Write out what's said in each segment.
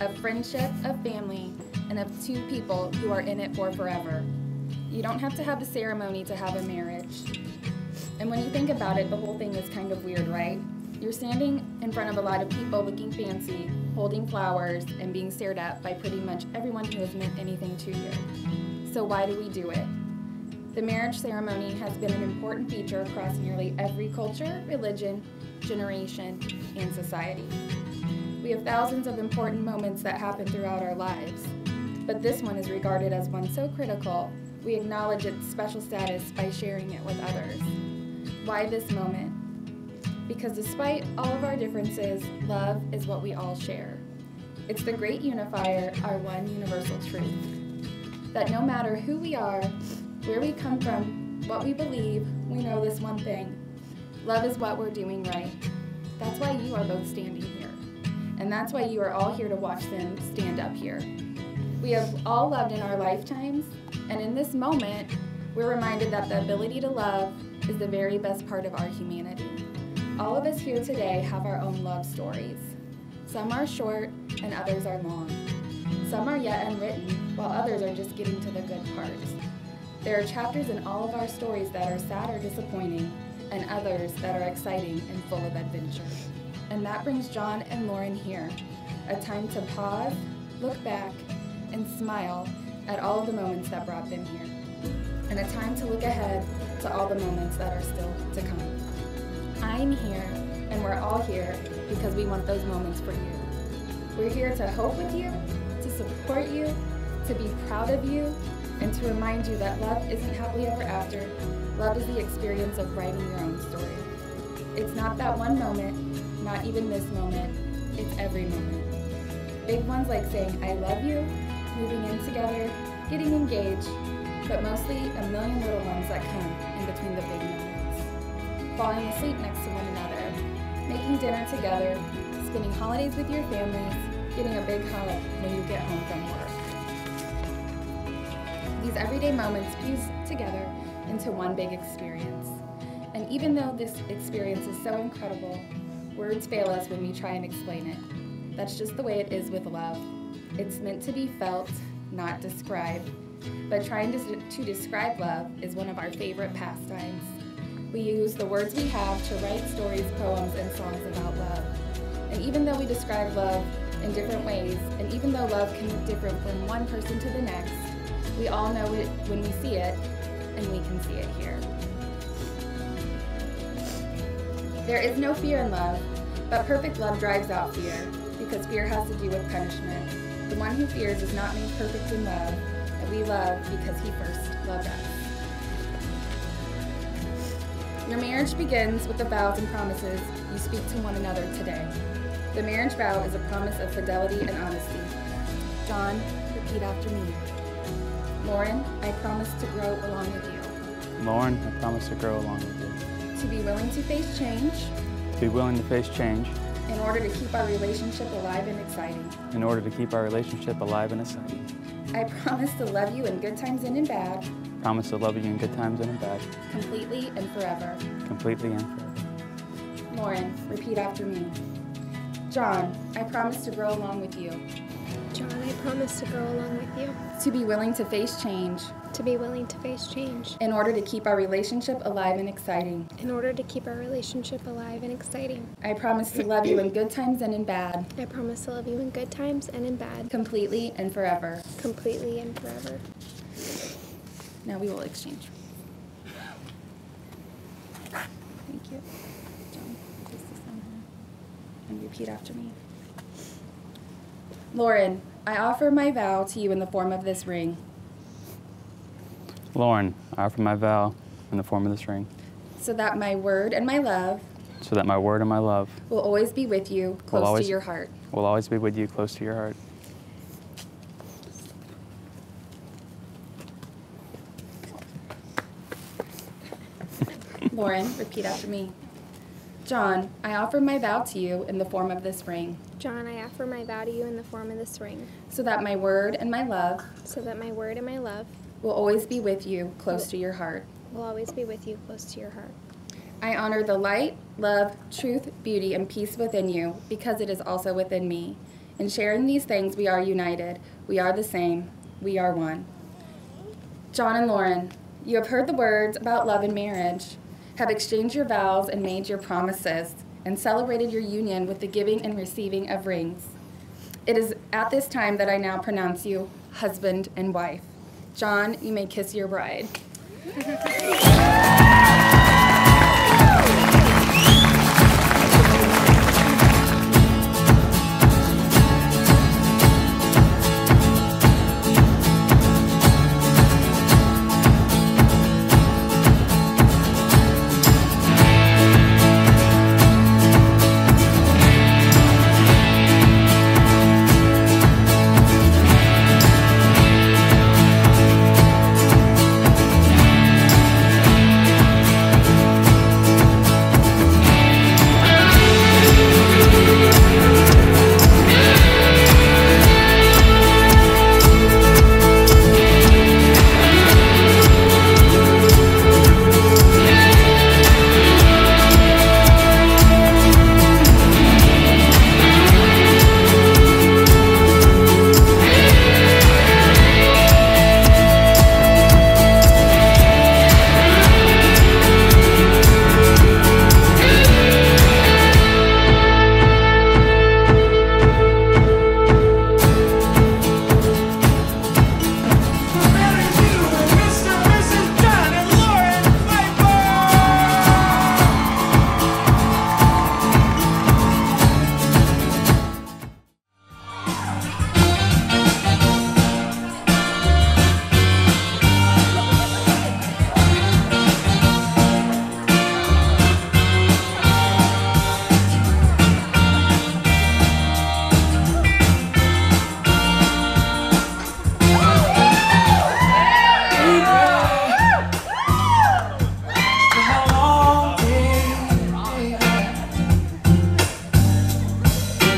of friendship, of family, and of two people who are in it for forever. You don't have to have a ceremony to have a marriage. And when you think about it, the whole thing is kind of weird, right? You're standing in front of a lot of people looking fancy, holding flowers, and being stared at by pretty much everyone who has meant anything to you. So why do we do it? The marriage ceremony has been an important feature across nearly every culture, religion, generation, and society. We have thousands of important moments that happen throughout our lives, but this one is regarded as one so critical, we acknowledge its special status by sharing it with others. Why this moment? Because despite all of our differences, love is what we all share. It's the great unifier, our one universal truth. That no matter who we are, where we come from, what we believe, we know this one thing. Love is what we're doing right. That's why you are both standing here. And that's why you are all here to watch them stand up here. We have all loved in our lifetimes, and in this moment, we're reminded that the ability to love is the very best part of our humanity. All of us here today have our own love stories. Some are short and others are long. Some are yet unwritten, while others are just getting to the good parts. There are chapters in all of our stories that are sad or disappointing, and others that are exciting and full of adventure. And that brings John and Lauren here, a time to pause, look back, and smile at all of the moments that brought them here, and a time to look ahead to all the moments that are still to come. I'm here, and we're all here because we want those moments for you. We're here to hope with you, to support you, to be proud of you, and to remind you that love isn't happily ever after. Love is the experience of writing your own story. It's not that one moment, not even this moment, it's every moment. Big ones like saying, I love you, moving in together, getting engaged, but mostly a million little ones that come in between the big moments. Falling asleep next to one another, making dinner together, spending holidays with your families, getting a big hug when you get home from work. These everyday moments fuse together into one big experience. And even though this experience is so incredible, words fail us when we try and explain it. That's just the way it is with love. It's meant to be felt, not described. But trying to describe love is one of our favorite pastimes. We use the words we have to write stories, poems, and songs about love. And even though we describe love in different ways, and even though love can look different from one person to the next, we all know it when we see it, and we can see it here. There is no fear in love, but perfect love drives out fear, because fear has to do with punishment. The one who fears is not made perfect in love, and we love because he first loved us. Your marriage begins with the vows and promises you speak to one another today. The marriage vow is a promise of fidelity and honesty. John, repeat after me. Lauren, I promise to grow along with you. Lauren, I promise to grow along with you. To be willing to face change. To be willing to face change. In order to keep our relationship alive and exciting. In order to keep our relationship alive and exciting. I promise to love you in good times and in bad. Promise to love you in good times and in bad. Completely and forever. Completely and forever. Lauren, repeat after me. John, I promise to grow along with you. John, I promise to grow along with you. To be willing to face change. To be willing to face change. In order to keep our relationship alive and exciting. In order to keep our relationship alive and exciting. I promise to love you in good times and in bad. I promise to love you in good times and in bad. Completely and forever. Completely and forever. Now we will exchange. Thank you. John, place this on her. And repeat after me. Lauren, I offer my vow to you in the form of this ring. Lauren, I offer my vow in the form of this ring. So that my word and my love. So that my word and my love. Will always be with you, close to your heart. Will always be with you, close to your heart. Lauren, repeat after me. John, I offer my vow to you in the form of this ring. John, I offer my vow to you in the form of this ring. So that my word and my love. So that my word and my love. Will always be with you, close to your heart. Will always be with you, close to your heart. I honor the light, love, truth, beauty, and peace within you because it is also within me. In sharing these things, we are united. We are the same. We are one. John and Lauren, you have heard the words about love and marriage, have exchanged your vows and made your promises, and celebrated your union with the giving and receiving of rings. It is at this time that I now pronounce you husband and wife. John, you may kiss your bride.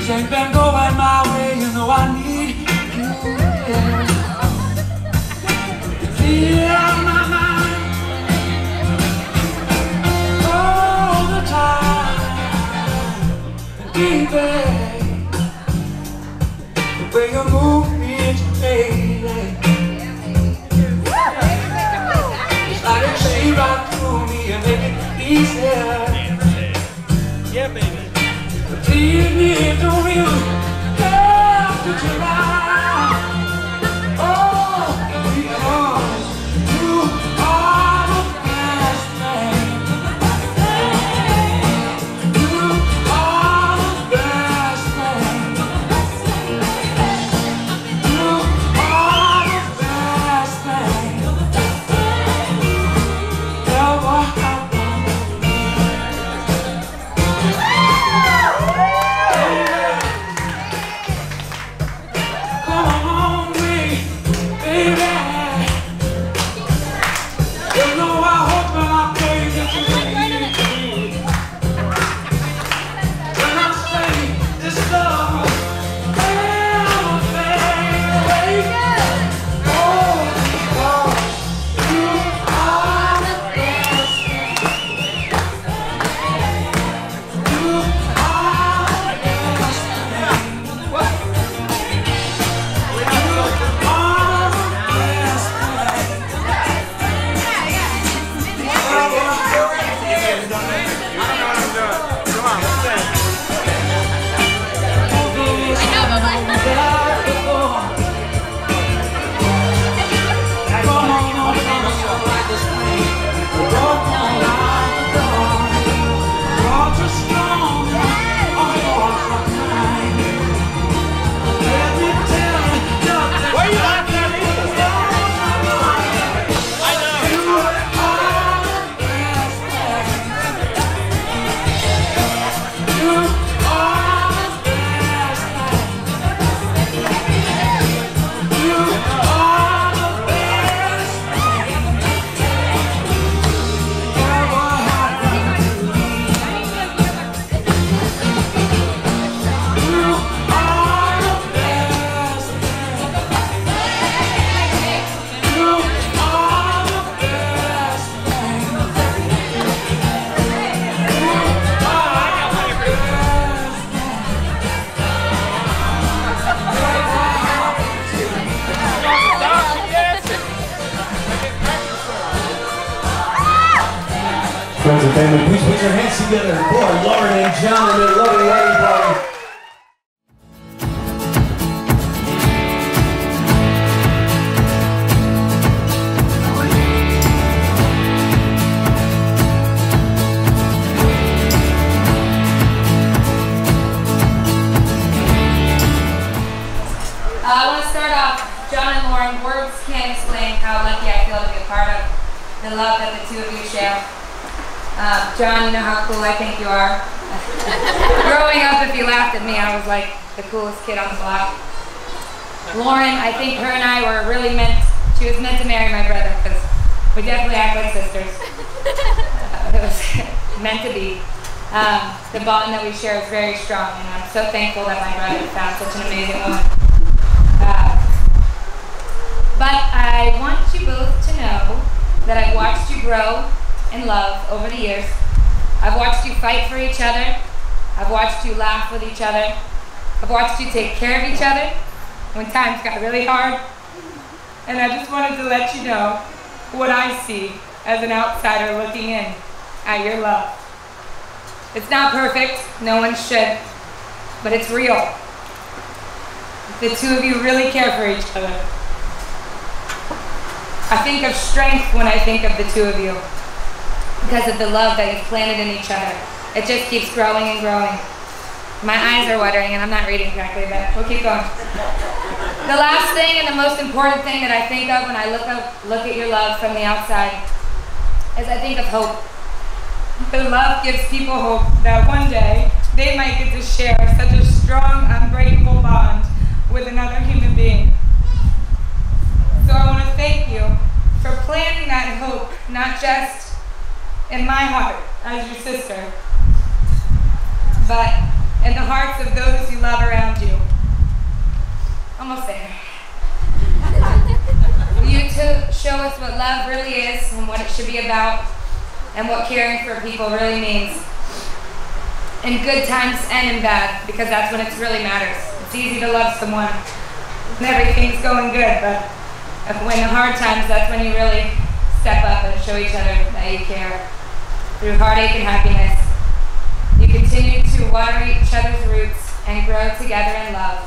Ain't been going my way, you know I need you, yeah. Feel on my mind all the time, baby. The way you move me, baby, it's like a shade right through me and make it easier. Yeah, baby. Leave me, don't you have to try. Oh, because you are the best thing. You are the best thing. You are the best thing ever happened. Friends and family, please put your hands together for Lauren and John and their loving wedding party. I want to start off, John and Lauren, words can't explain how lucky I feel to be a part of the love that the two of you share. John, you know how cool I think you are. Growing up, if you laughed at me, I was like the coolest kid on the block. Lauren, I think her and I were really she was meant to marry my brother because we definitely act like sisters. It was meant to be. The bond that we share is very strong, and I'm so thankful that my brother found such an amazing woman. But I want you both to know that I've watched you grow in love over the years. I've watched you fight for each other. I've watched you laugh with each other. I've watched you take care of each other when times got really hard. And I just wanted to let you know what I see as an outsider looking in at your love. It's not perfect, no one should, but it's real. The two of you really care for each other. I think of strength when I think of the two of you because of the love that you've planted in each other. It just keeps growing and growing. My eyes are watering and I'm not reading correctly, but we'll keep going. The last thing and the most important thing that I think of when I look at your love from the outside is I think of hope. The love gives people hope that one day they might get to share such a strong, unbreakable bond with another human being. So I want to thank you for planting that hope, not just in my heart as your sister, but in the hearts of those you love around you. Almost there. You two show us what love really is and what it should be about and what caring for people really means. In good times and in bad, because that's when it really matters. It's easy to love someone when everything's going good, but when the hard times, that's when you really step up and show each other that you care. Through heartache and happiness, you continue to water each other's roots and grow together in love.